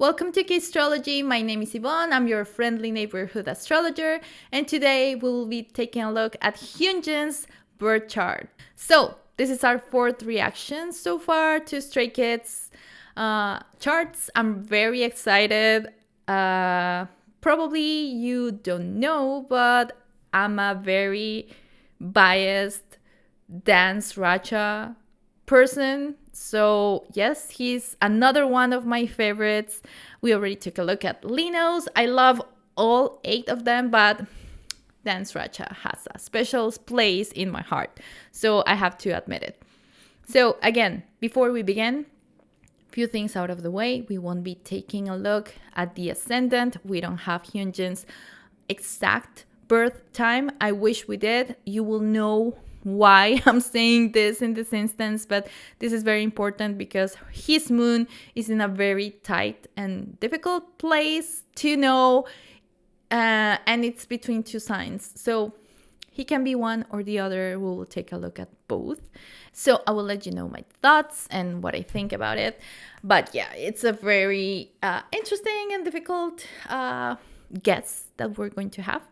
Welcome to K-Strology. My name is Yvonne. I'm your friendly neighborhood astrologer, and today we will be taking a look at Hyunjin's birth chart. So, this is our fourth reaction so far to Stray Kids charts. I'm very excited. Probably you don't know, but I'm a very biased dance racha person. So yes, he's another one of my favorites. We already took a look at Lino's. I love all 8 of them, but Dance Racha has a special place in my heart. So I have to admit it. So again, before we begin, few things out of the way. We won't be taking a look at the ascendant. We don't have Hyunjin's exact birth time. I wish we did. You will know why I'm saying this in this instance, but this is very important because his moon is in a very tight and difficult place to know, and it's between 2 signs. So he can be one or the other. We will take a look at both. So I will let you know my thoughts and what I think about it. But yeah, it's a very interesting and difficult guess that we're going to have.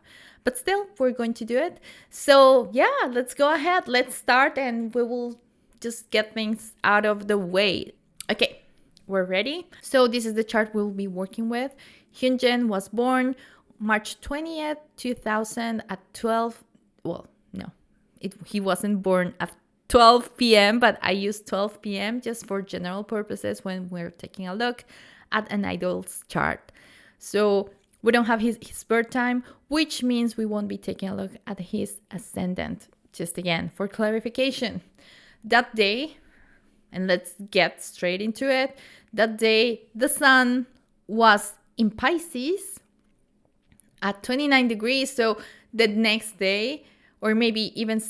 But still, we're going to do it. So yeah, let's go ahead. Let's start and we will just get things out of the way. Okay, we're ready. So this is the chart we'll be working with. Hyunjin was born March 20th, 2000 at 12. Well, no, he wasn't born at 12 p.m., but I use 12 p.m. just for general purposes when we're taking a look at an idol's chart. So we don't have his birth time, which means we won't be taking a look at his ascendant. Just again, for clarification, that day, and let's get straight into it, that day the sun was in Pisces at 29 degrees. So the next day, or maybe even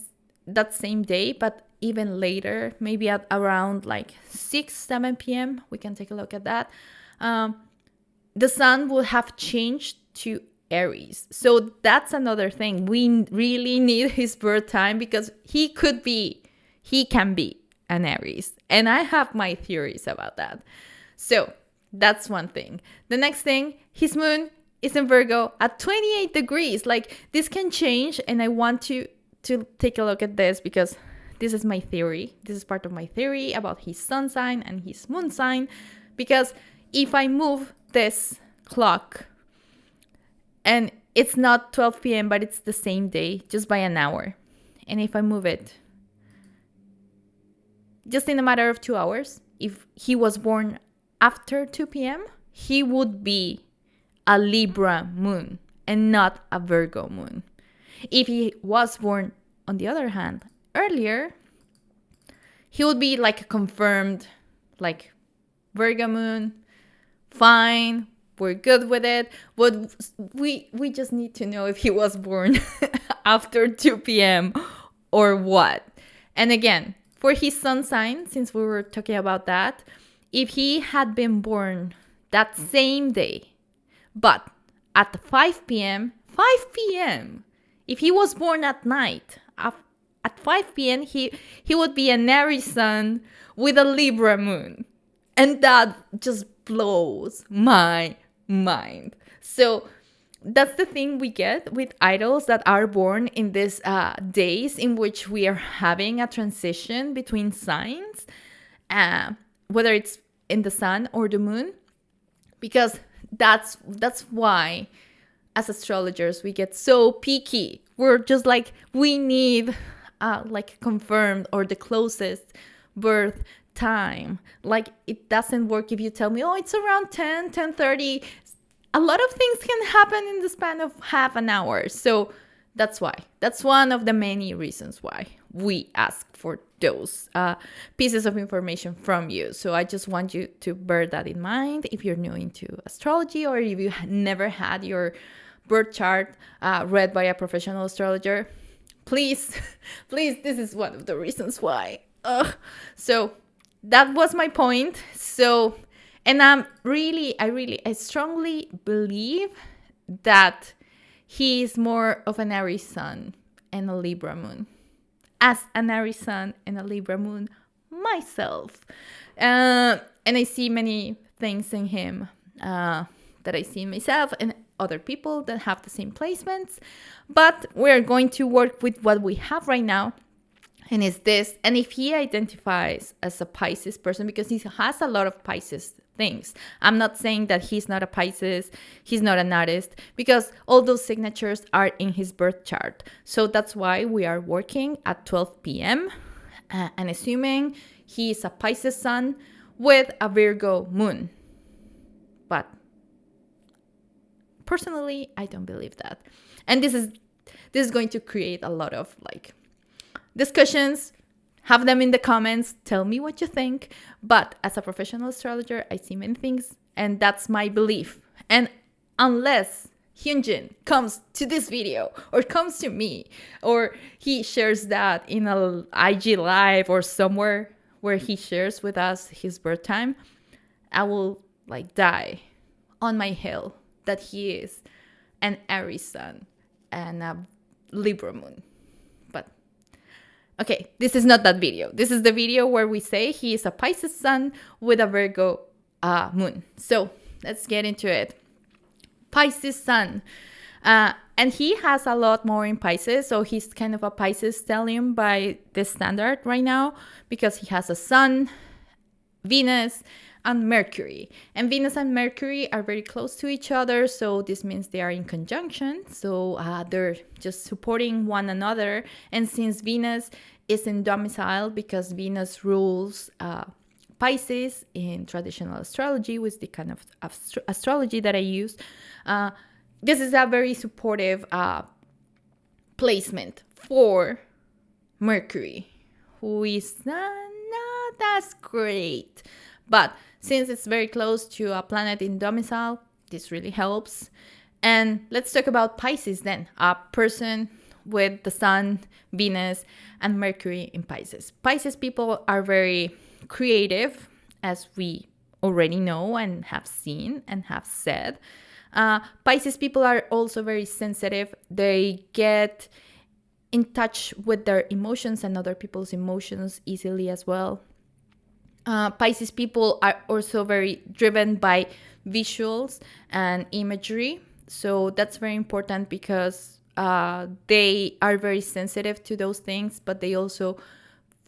that same day, but even later, maybe at around like 7 p.m., we can take a look at that. The sun will have changed to Aries. So that's another thing. We really need his birth time because he can be an Aries. And I have my theories about that. So that's one thing. The next thing, his moon is in Virgo at 28 degrees. Like this can change. And I want to take a look at this because this is my theory. This is part of my theory about his sun sign and his moon sign. Because if I move this clock and it's not 12 p.m. but it's the same day just by an hour, and if I move it just in a matter of 2 hours, if he was born after 2 p.m., he would be a Libra moon and not a Virgo moon. If he was born, on the other hand, earlier, he would be like a confirmed like Virgo moon. Fine, we're good with it. But we just need to know if he was born after 2 p.m. or what. And again, for his sun sign, since we were talking about that, if he had been born that same day, but at 5 p.m., if he was born at night, at 5 p.m., he would be an Aries sun with a Libra moon. And that just blows my mind. So that's the thing we get with idols that are born in these days in which we are having a transition between signs, whether it's in the sun or the moon, because that's why as astrologers we get so picky. We're just like, we need like confirmed or the closest birth time. Like it doesn't work if you tell me, oh, it's around 10:30. A lot of things can happen in the span of half an hour. So that's why. That's one of the many reasons why we ask for those pieces of information from you. So I just want you to bear that in mind if you're new into astrology or if you never had your birth chart read by a professional astrologer. Please, this is one of the reasons why. So that was my point. So, and I strongly believe that he is more of an Aries sun and a Libra moon. As an Aries sun and a Libra moon myself. And I see many things in him that I see in myself and other people that have the same placements. But we're going to work with what we have right now. And it's this. And if he identifies as a Pisces person, because he has a lot of Pisces things, I'm not saying that he's not a Pisces, he's not an artist, because all those signatures are in his birth chart. So that's why we are working at 12 p.m. And assuming he is a Pisces sun with a Virgo moon. But personally, I don't believe that. And this is going to create a lot of discussions. Have them in the comments. Tell me what you think. But as a professional astrologer, I see many things, and that's my belief. And unless Hyunjin comes to this video or comes to me or he shares that in a IG live or somewhere where he shares with us his birth time, I will die on my hill that he is an Aries sun and a Libra moon. But okay, this is not that video. This is the video where we say he is a Pisces sun with a Virgo moon. So let's get into it. Pisces sun. And he has a lot more in Pisces. So he's kind of a Pisces stellium by this standard right now, because he has a sun, Venus, and Mercury. And Venus and Mercury are very close to each other. So this means they are in conjunction. So they're just supporting one another. And since Venus is in domicile, because Venus rules Pisces in traditional astrology, which is the kind of astrology that I use, this is a very supportive placement for Mercury, who is not as great. But since it's very close to a planet in domicile, this really helps. And let's talk about Pisces then, a person with the Sun, Venus, and Mercury in Pisces. Pisces people are very creative, as we already know and have seen and have said. Pisces people are also very sensitive. They get in touch with their emotions and other people's emotions easily as well. Pisces people are also very driven by visuals and imagery. So that's very important, because they are very sensitive to those things, but they also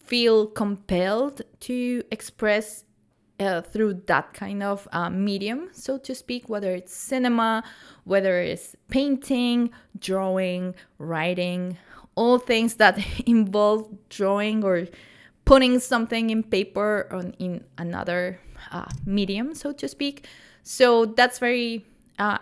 feel compelled to express through that kind of medium, so to speak, whether it's cinema, whether it's painting, drawing, writing, all things that involve drawing or putting something in paper or in another medium, so to speak. So that's very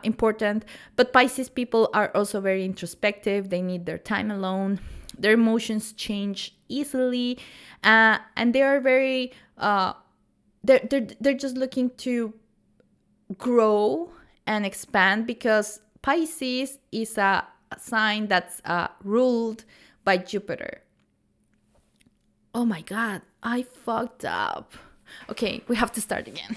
important. But Pisces people are also very introspective. They need their time alone. Their emotions change easily, and they are very they're just looking to grow and expand, because Pisces is a sign that's ruled by Jupiter. Oh my God, I fucked up. Okay, we have to start again.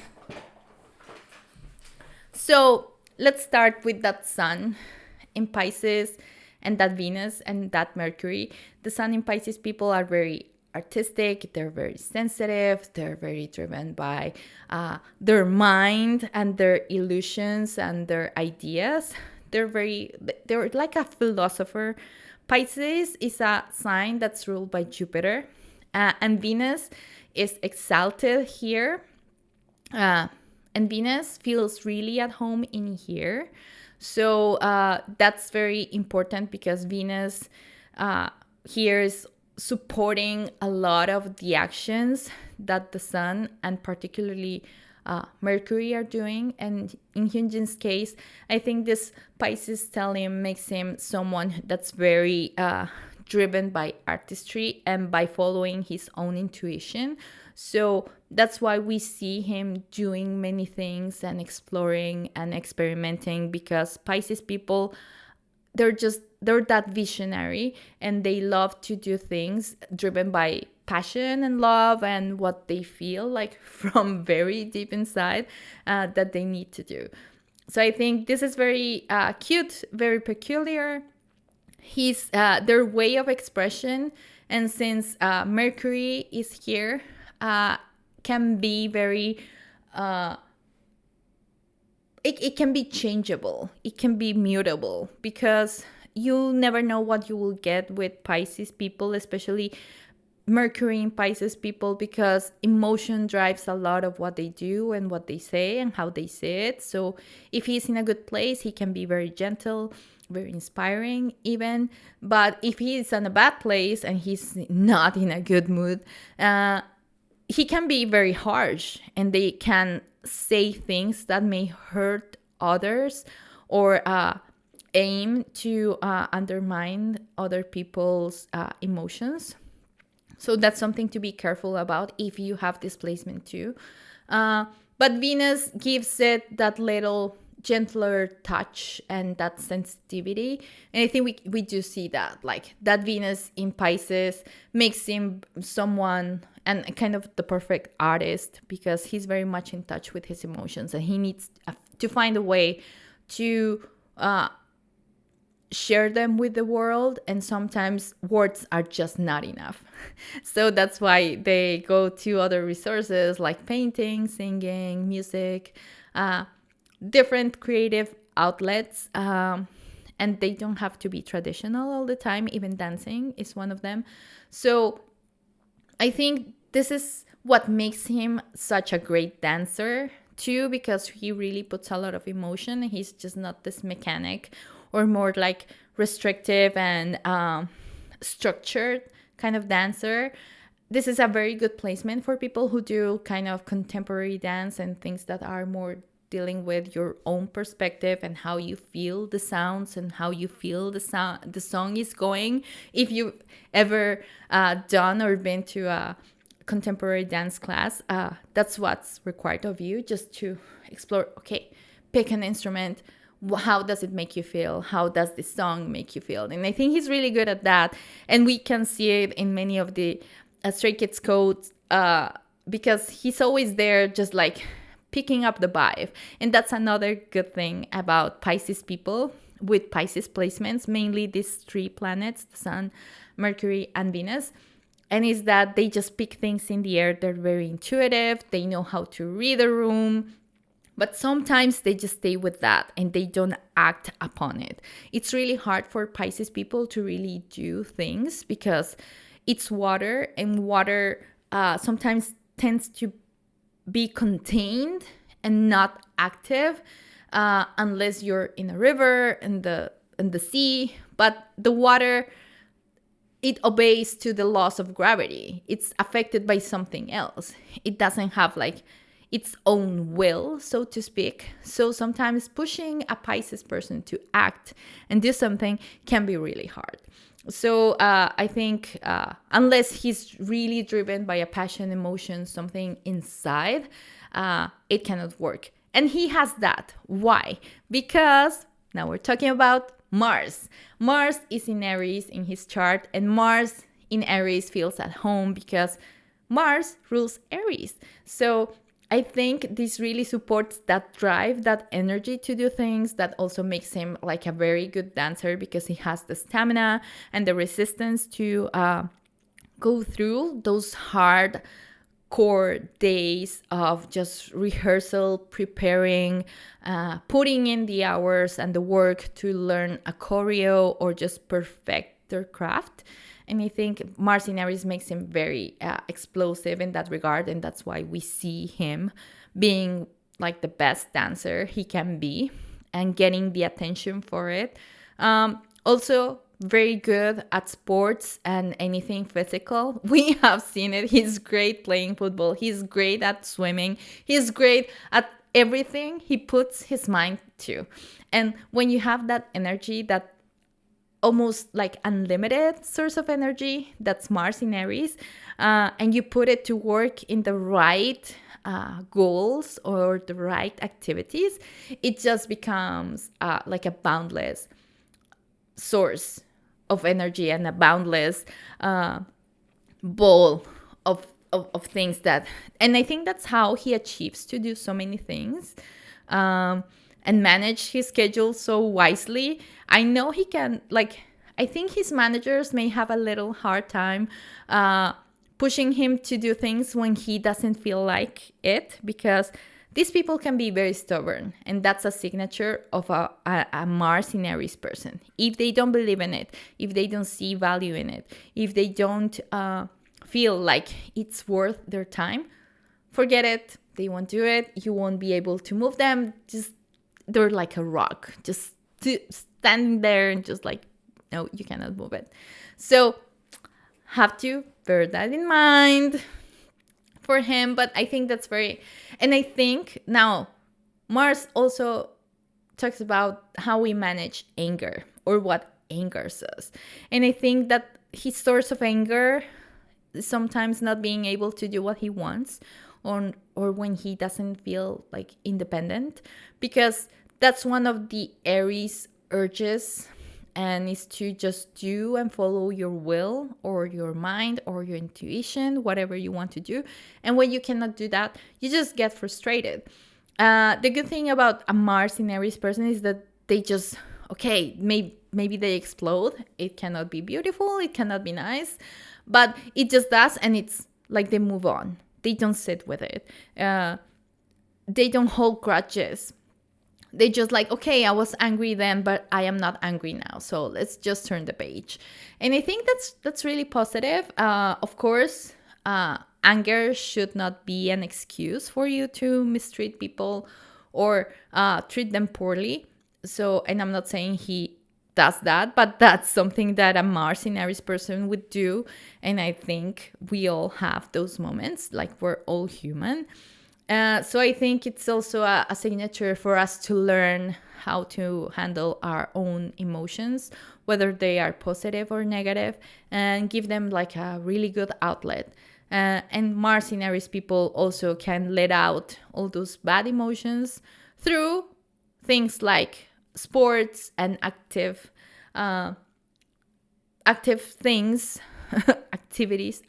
So let's start with that Sun in Pisces and that Venus and that Mercury. The Sun in Pisces people are very artistic, they're very sensitive, they're very driven by their mind and their illusions and their ideas. They're like a philosopher. Pisces is a sign that's ruled by Jupiter, and Venus is exalted here, and Venus feels really at home in here. So that's very important, because Venus here is supporting a lot of the actions that the Sun and particularly Mercury are doing. And in Hyunjin's case, I think this Pisces stellium makes him someone that's very driven by artistry and by following his own intuition. So that's why we see him doing many things and exploring and experimenting, because Pisces people, they're that visionary, and they love to do things driven by passion and love and what they feel like from very deep inside that they need to do. So I think this is very cute, very peculiar. Their way of expression, and since Mercury is here, can be very it can be changeable, it can be mutable, because you never know what you will get with Pisces people, especially Mercury in Pisces people, because emotion drives a lot of what they do and what they say and how they say it. So if he's in a good place, he can be very gentle, very inspiring even. But if he's in a bad place and he's not in a good mood, he can be very harsh, and they can say things that may hurt others, or aim to undermine other people's emotions. So that's something to be careful about if you have displacement too. But Venus gives it that little gentler touch and that sensitivity. And I think we do see that. Like that Venus in Pisces makes him someone and kind of the perfect artist, because he's very much in touch with his emotions, and he needs to find a way to share them with the world, and sometimes words are just not enough. So that's why they go to other resources like painting, singing, music, different creative outlets, and they don't have to be traditional all the time. Even dancing is one of them. So I think this is what makes him such a great dancer too, because he really puts a lot of emotion. He's just not this mechanic or more like restrictive and structured kind of dancer. This is a very good placement for people who do kind of contemporary dance and things that are more dealing with your own perspective and how you feel the sounds and how you feel the song is going. If you've ever done or been to a contemporary dance class, that's what's required of you, just to explore, okay, pick an instrument, how does it make you feel? How does the song make you feel? And I think he's really good at that. And we can see it in many of the Stray Kids codes, because he's always there just like picking up the vibe. And that's another good thing about Pisces people with Pisces placements, mainly these three planets, the Sun, Mercury, and Venus. And is that they just pick things in the air. They're very intuitive. They know how to read a room. But sometimes they just stay with that and they don't act upon it. It's really hard for Pisces people to really do things because it's water, and water sometimes tends to be contained and not active unless you're in a river, in the sea. But the water, it obeys to the laws of gravity. It's affected by something else. It doesn't have like its own will, so to speak. So sometimes pushing a Pisces person to act and do something can be really hard. So I think unless he's really driven by a passion, emotion, something inside, it cannot work. And he has that. Why? Because now we're talking about Mars. Mars is in Aries in his chart, and Mars in Aries feels at home because Mars rules Aries. So I think this really supports that drive, that energy to do things. That also makes him like a very good dancer because he has the stamina and the resistance to go through those hard core days of just rehearsal, preparing, putting in the hours and the work to learn a choreo or just perfect their craft. And I think Mars in Aries makes him very explosive in that regard. And that's why we see him being like the best dancer he can be and getting the attention for it. Also, very good at sports and anything physical. We have seen it. He's great playing football. He's great at swimming. He's great at everything he puts his mind to. And when you have that energy, that almost like unlimited source of energy, that's Mars in Aries, and you put it to work in the right goals or the right activities, it just becomes like a boundless source of energy and a boundless bowl of things that, and I think that's how he achieves to do so many things and manage his schedule so wisely. I know he can, like, I think his managers may have a little hard time pushing him to do things when he doesn't feel like it, because These people can be very stubborn, and that's a signature of a Mars in Aries person. If they don't believe in it, if they don't see value in it, if they don't feel like it's worth their time, forget it. They won't do it. You won't be able to move them. Just, they're like a rock, just standing there and just like, no, you cannot move it. So have to bear that in mind for him. But I think that's very, and I think now Mars also talks about how we manage anger or what angers us. And I think that his source of anger is sometimes not being able to do what he wants, or when he doesn't feel like independent, because that's one of the Aries urges, and is to just do and follow your will or your mind or your intuition, whatever you want to do. And when you cannot do that, you just get frustrated. The good thing about a Mars in Aries person is that they just, okay, maybe they explode. It cannot be beautiful, it cannot be nice, but it just does, and it's like they move on. They don't sit with it. They don't hold grudges. They just like, okay, I was angry then, but I am not angry now. So let's just turn the page. And I think that's really positive. Of course, anger should not be an excuse for you to mistreat people or treat them poorly. So, and I'm not saying he does that, but that's something that a Mars in Aries person would do. And I think we all have those moments, like we're all human. So I think it's also a signature for us to learn how to handle our own emotions, whether they are positive or negative, and give them like a really good outlet. And Mars in Aries people also can let out all those bad emotions through things like sports and active things.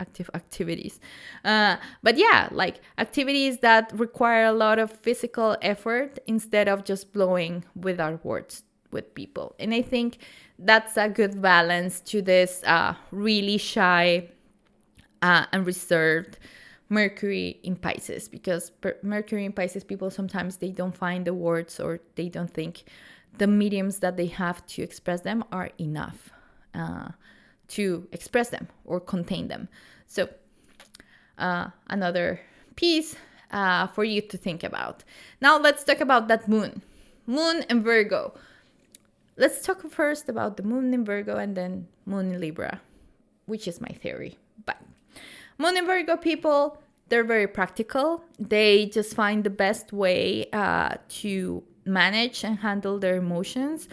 active activities, but yeah, like activities that require a lot of physical effort instead of just blowing with our words with people. And I think that's a good balance to this really shy and reserved Mercury in Pisces, because Mercury in Pisces people, sometimes they don't find the words, or they don't think the mediums that they have to express them are enough to express them or contain them. So another piece for you to think about. Now let's talk about that moon and Virgo. Let's talk first about the moon in Virgo and then moon in Libra, which is my theory. But moon and Virgo people, they're very practical. They just find the best way to manage and handle their emotions.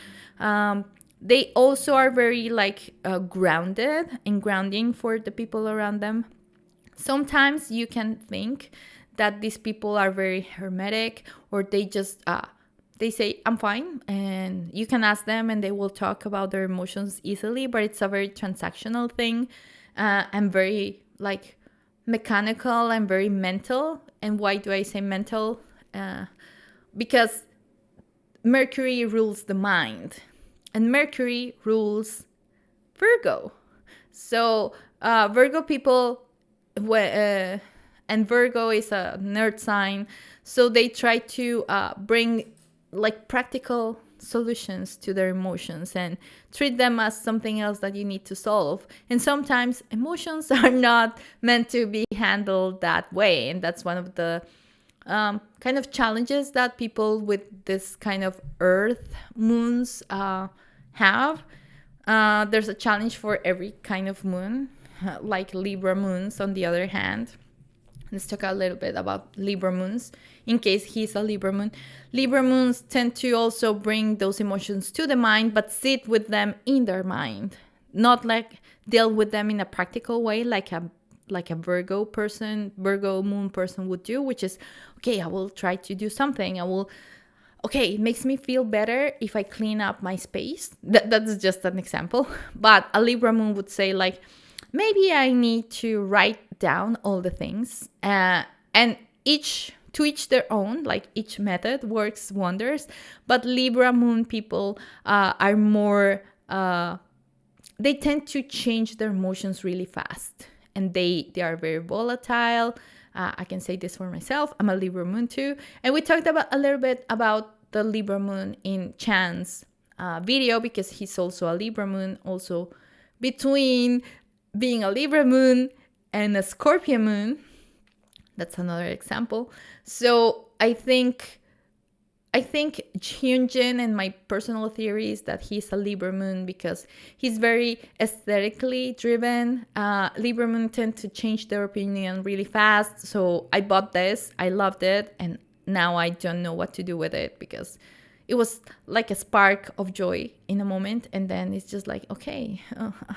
They also are very like grounded and grounding for the people around them. Sometimes you can think that these people are very hermetic, or they just they say, I'm fine, and you can ask them and they will talk about their emotions easily, but it's a very transactional thing and very like mechanical and very mental. And why do I say mental? Because Mercury rules the mind. And Mercury rules Virgo. So Virgo people, and Virgo is a nerd sign, so they try to bring like practical solutions to their emotions and treat them as something else that you need to solve. And sometimes emotions are not meant to be handled that way. And that's one of the kind of challenges that people with this kind of earth moons have. There's a challenge for every kind of moon, like Libra moons on the other hand. Let's talk a little bit about Libra moons, in case he's a Libra moon. Libra moons tend to also bring those emotions to the mind, but sit with them in their mind, not like deal with them in a practical way, like a Virgo moon person would do, which is, okay, I will try to do something. It makes me feel better if I clean up my space. That's just an example. But a Libra moon would say like, maybe I need to write down all the things, and to each their own, like each method works wonders. But Libra moon people are more, they tend to change their emotions really fast, and they are very volatile. I can say this for myself. I'm a Libra Moon too. And we talked about a little bit about the Libra Moon in Chan's video, because he's also a Libra Moon, also between being a Libra Moon and a Scorpio Moon. That's another example. So I think Hyunjin, and my personal theory is that he's a Libra Moon because he's very aesthetically driven. Libra Moon tend to change their opinion really fast. So I bought this, I loved it, and now I don't know what to do with it, because it was like a spark of joy in a moment, and then it's just like, okay,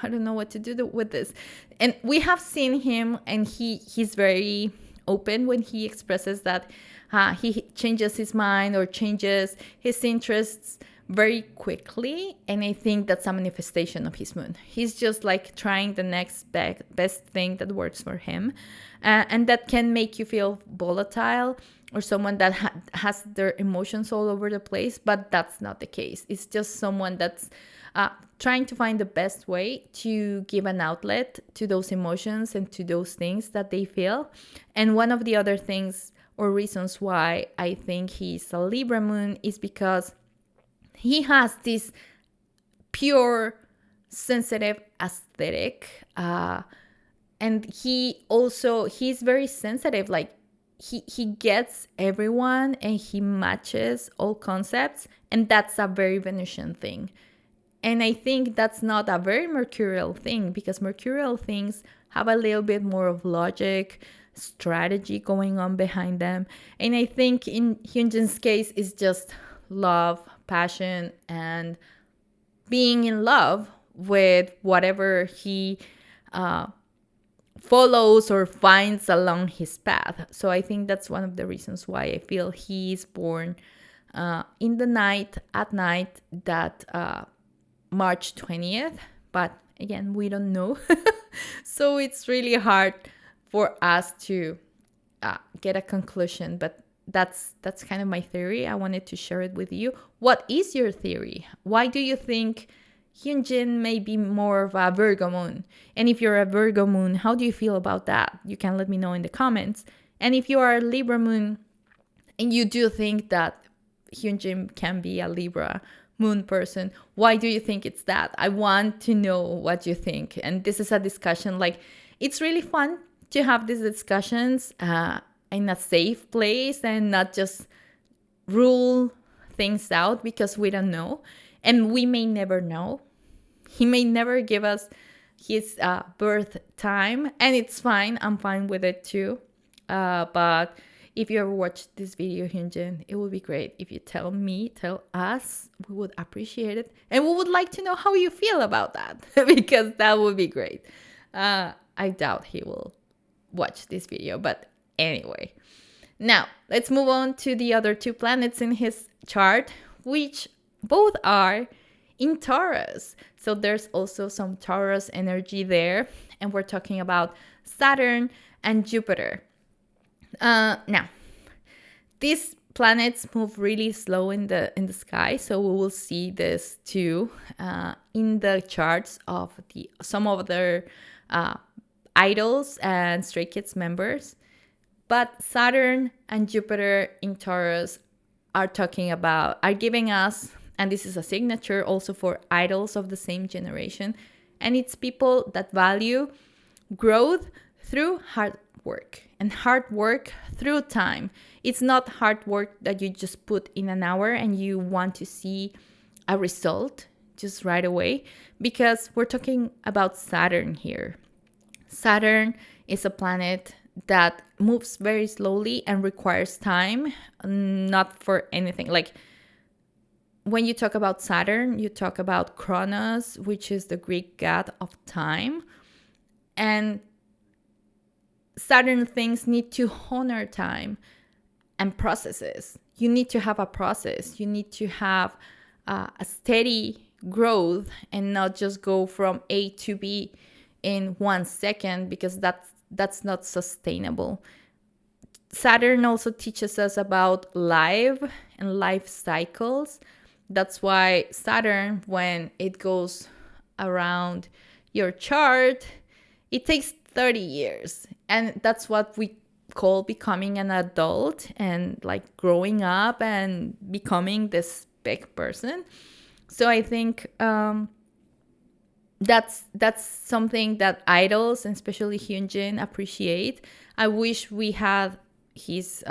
I don't know what to do with this. And we have seen him, and he's very open when he expresses that he changes his mind or changes his interests very quickly. And I think that's a manifestation of his moon. He's just like trying the next best thing that works for him. And that can make you feel volatile, or someone that has their emotions all over the place. But that's not the case. It's just someone that's trying to find the best way to give an outlet to those emotions and to those things that they feel. And one of the other things or reasons why I think he's a Libra Moon is because he has this pure, sensitive aesthetic. And he's very sensitive. Like, he gets everyone, and he matches all concepts. And that's a very Venusian thing. And I think that's not a very Mercurial thing, because Mercurial things have a little bit more of logic, strategy going on behind them. And I think in Hyunjin's case, it's just love, passion, and being in love with whatever he follows or finds along his path. So I think that's one of the reasons why I feel he's born in the night, at night, that March 20th. But again, we don't know. So it's really hard for us to get a conclusion. But that's kind of my theory. I wanted to share it with you. What is your theory? Why do you think Hyunjin may be more of a Virgo moon? And if you're a Virgo moon, how do you feel about that? You can let me know in the comments. And if you are a Libra moon and you do think that Hyunjin can be a Libra moon person, why do you think it's that? I want to know what you think. And this is a discussion. Like, it's really fun to have these discussions in a safe place and not just rule things out because we don't know. And we may never know. He may never give us his birth time. And it's fine. I'm fine with it too. But if you ever watch this video, Hyunjin, it would be great if you tell us. We would appreciate it. And we would like to know how you feel about that. Because that would be great. I doubt he will watch this video. But anyway. Now, let's move on to the other two planets in his chart, which both are in Taurus. So there's also some Taurus energy there. And we're talking about Saturn and Jupiter. Now, these planets move really slow in the sky. So we will see this too in the charts of some of their idols and Stray Kids members. But Saturn and Jupiter in Taurus are giving us, and this is a signature also for idols of the same generation, and it's people that value growth through hard work and hard work through time. It's not hard work that you just put in an hour and you want to see a result just right away, because we're talking about Saturn here. Saturn is a planet that moves very slowly and requires time, not for anything. Like, when you talk about Saturn, you talk about Kronos, which is the Greek god of time. And Saturn things need to honor time and processes. You need to have a process. You need to have a steady growth and not just go from A to B in 1 second, because that's not sustainable. Saturn also teaches us about life and life cycles. That's why Saturn, when it goes around your chart, it takes 30 years. And that's what we call becoming an adult and like growing up and becoming this big person. So I think that's something that idols, and especially Hyunjin, appreciate. I wish we had his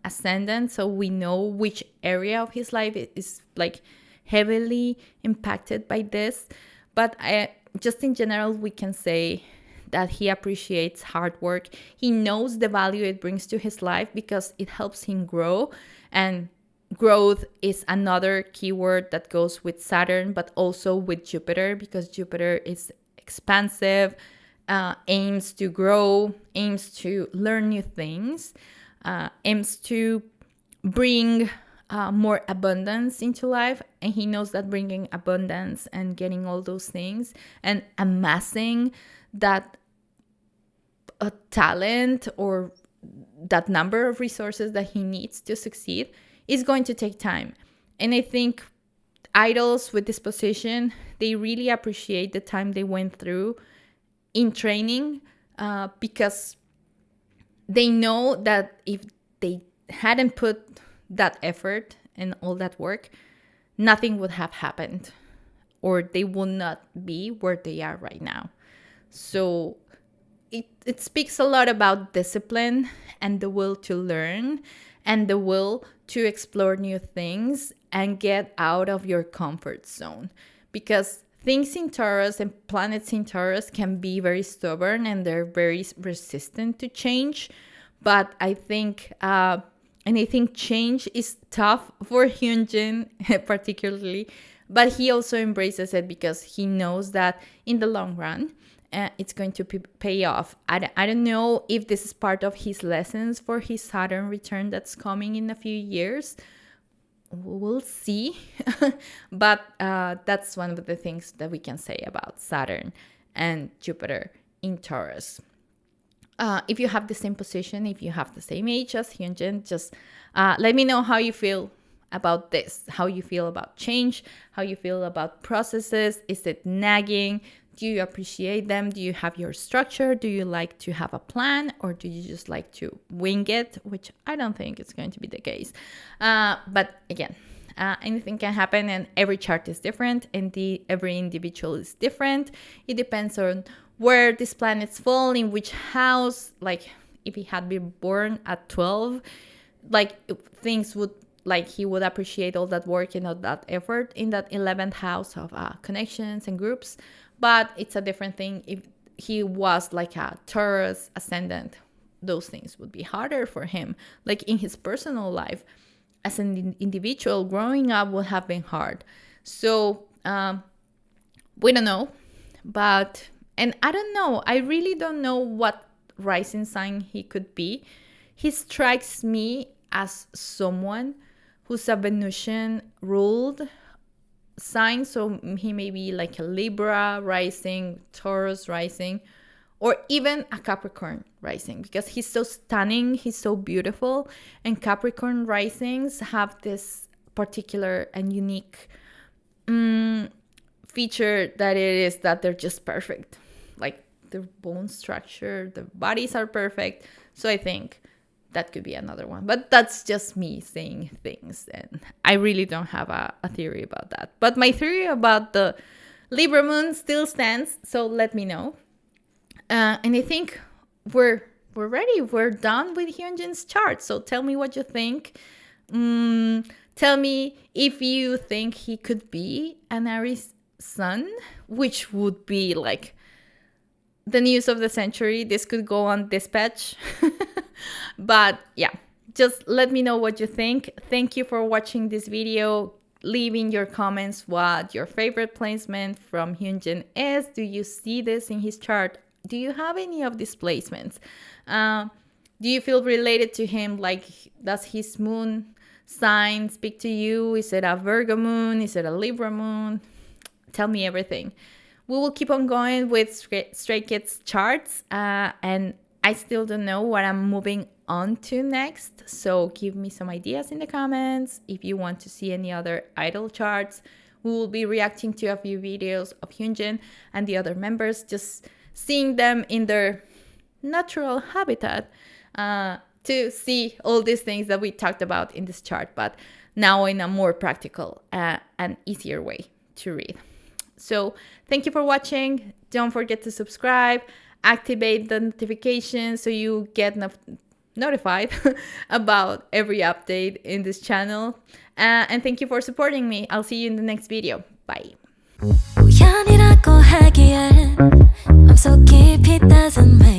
ascendant, so we know which area of his life is like heavily impacted by this. But just in general, we can say that he appreciates hard work. He knows the value it brings to his life because it helps him grow. And growth is another keyword that goes with Saturn, but also with Jupiter, because Jupiter is expansive, aims to grow, aims to learn new things, aims to bring more abundance into life. And he knows that bringing abundance and getting all those things and amassing that talent or that number of resources that he needs to succeed is going to take time. And I think idols with this position, they really appreciate the time they went through in training, because they know that if they hadn't put that effort and all that work, nothing would have happened, or they would not be where they are right now. So it speaks a lot about discipline and the will to learn and the will to explore new things and get out of your comfort zone. Because things in Taurus and planets in Taurus can be very stubborn and they're very resistant to change. But I think, change is tough for Hyunjin particularly, but he also embraces it because he knows that in the long run, it's going to pay off. I don't know if this is part of his lessons for his Saturn return that's coming in a few years. We'll see. But that's one of the things that we can say about Saturn and Jupiter in Taurus. If you have the same position, if you have the same age as Hyunjin, just let me know how you feel about this, how you feel about change, how you feel about processes. Is it nagging? Do you appreciate them? Do you have your structure? Do you like to have a plan, or do you just like to wing it? Which I don't think it's going to be the case. But again, anything can happen, and every chart is different, and every individual is different. It depends on where these planets fall, in which house. Like if he had been born at 12, like things would, like he would appreciate all that work and all that effort in that 11th house of connections and groups. But it's a different thing if he was like a Taurus ascendant. Those things would be harder for him. Like in his personal life, as an individual, growing up would have been hard. So we don't know. And I don't know. I really don't know what rising sign he could be. He strikes me as someone who's a Venusian ruled sign. So he may be like a Libra rising, Taurus rising, or even a Capricorn rising, because he's so stunning, he's so beautiful. And Capricorn risings have this particular and unique feature that it is that they're just perfect. Like their bone structure, the bodies are perfect. So I think that could be another one. But that's just me saying things, and I really don't have a theory about that. But my theory about the Libra moon still stands, so let me know. And I think we're ready. We're done with Hyunjin's chart. So tell me what you think. Tell me if you think he could be an Aries sun, which would be like the news of the century. This could go on Dispatch. But yeah, just let me know what you think. Thank you for watching this video. Leave in your comments what your favorite placement from Hyunjin is. Do you see this in his chart? Do you have any of these placements? Do you feel related to him? Like, does his moon sign speak to you? Is it a Virgo moon? Is it a Libra moon? Tell me everything. We will keep on going with Stray Kids charts, and I still don't know what I'm moving on to next. So give me some ideas in the comments. If you want to see any other idol charts, we will be reacting to a few videos of Hyunjin and the other members, just seeing them in their natural habitat. to see all these things that we talked about in this chart, but now in a more practical and easier way to read. So thank you for watching. Don't forget to subscribe, activate the notifications so you get notified about every update in this channel. And thank you for supporting me. I'll see you in the next video. Bye. 우연이라고 하기엔 I'm so 깊이 doesn't make